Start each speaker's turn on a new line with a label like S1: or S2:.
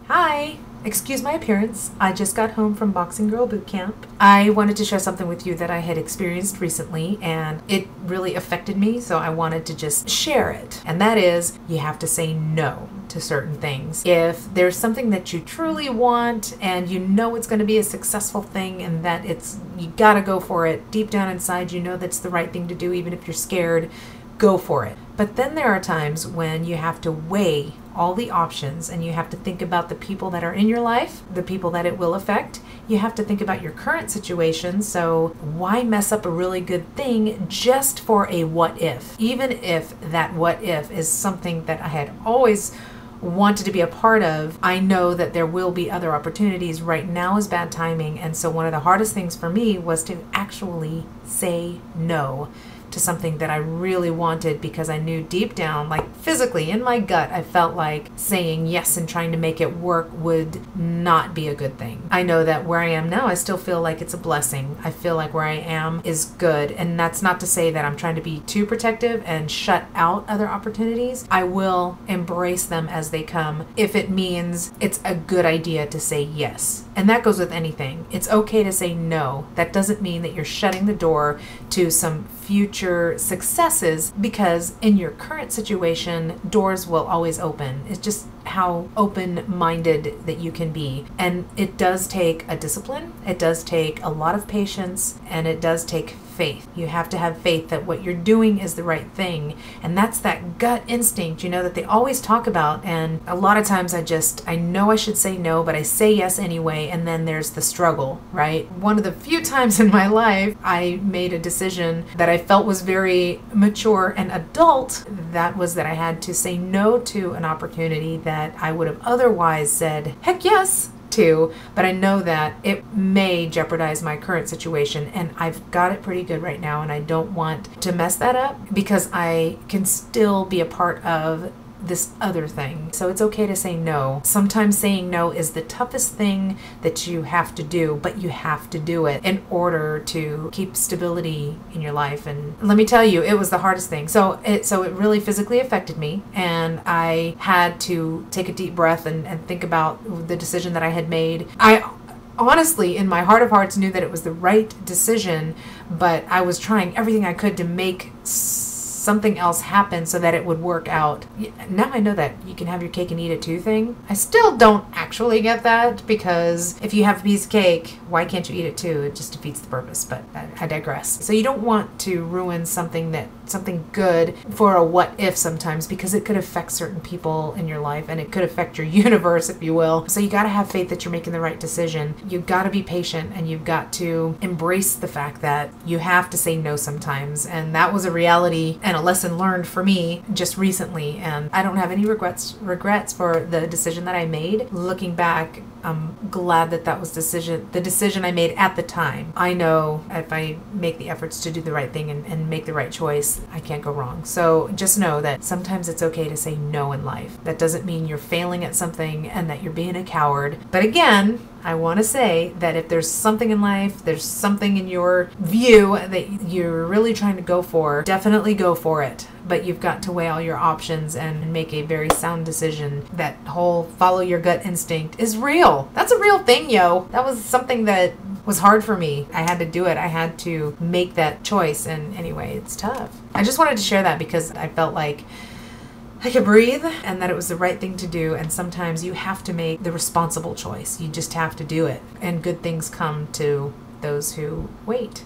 S1: Hi! Excuse my appearance. I just got home from Boxing Girl Boot Camp. I wanted to share something with you that I had experienced recently, and it really affected me, so I wanted to just share it. And that is, you have to say no to certain things. If there's something that you truly want and you know it's going to be a successful thing and that you gotta go for it, deep down inside you know that's the right thing to do even if you're scared, go for it. But then there are times when you have to weigh all the options and you have to think about the people that are in your life, the people that it will affect. You have to think about your current situation. So why mess up a really good thing just for a what if? Even if that what if is something that I had always wanted to be a part of, I know that there will be other opportunities. Right now is bad timing. And so one of the hardest things for me was to actually say no to something that I really wanted, because I knew deep down, like physically in my gut, I felt like saying yes and trying to make it work would not be a good thing. I know that where I am now, I still feel like it's a blessing. I feel like where I am is good. And that's not to say that I'm trying to be too protective and shut out other opportunities. I will embrace them as they come if it means it's a good idea to say yes. And that goes with anything. It's okay to say no. That doesn't mean that you're shutting the door to some future successes, because in your current situation, doors will always open. It's just how open-minded that you can be. And it does take a discipline, it does take a lot of patience, and it does take faith. You have to have faith that what you're doing is the right thing. And that's that gut instinct, that they always talk about. And a lot of times I know I should say no, but I say yes anyway. And then there's the struggle, right? One of the few times in my life I made a decision that I felt was very mature and adult, that was that I had to say no to an opportunity that I would have otherwise said, heck yes, to, but I know that it may jeopardize my current situation, and I've got it pretty good right now, and I don't want to mess that up because I can still be a part of this other thing. So it's okay to say no. Sometimes saying no is the toughest thing that you have to do, but you have to do it in order to keep stability in your life. And let me tell you, it was the hardest thing. So it really physically affected me, and I had to take a deep breath and think about the decision that I had made. I honestly, in my heart of hearts, knew that it was the right decision, but I was trying everything I could to make something else happen so that it would work out. Now I know that you can have your cake and eat it too thing. I still don't actually get that, because if you have a piece of cake, why can't you eat it too? It just defeats the purpose, but I digress. So you don't want to ruin something good for a what if sometimes, because it could affect certain people in your life and it could affect your universe, if you will. So you got to have faith that you're making the right decision. You've got to be patient, and you've got to embrace the fact that you have to say no sometimes. And that was a reality and a lesson learned for me just recently, and I don't have any regrets for the decision that I made. Looking back, I'm glad that was the decision I made at the time. I know if I make the efforts to do the right thing and make the right choice, I can't go wrong. So just know that sometimes it's okay to say no in life. That doesn't mean you're failing at something and that you're being a coward. But again, I want to say that if there's something in life, there's something in your view that you're really trying to go for, definitely go for it. But you've got to weigh all your options and make a very sound decision. That whole follow your gut instinct is real. That's a real thing, yo. That was something that was hard for me. I had to do it. I had to make that choice. And anyway, it's tough. I just wanted to share that because I felt like I could breathe and that it was the right thing to do. And sometimes you have to make the responsible choice. You just have to do it. And good things come to those who wait.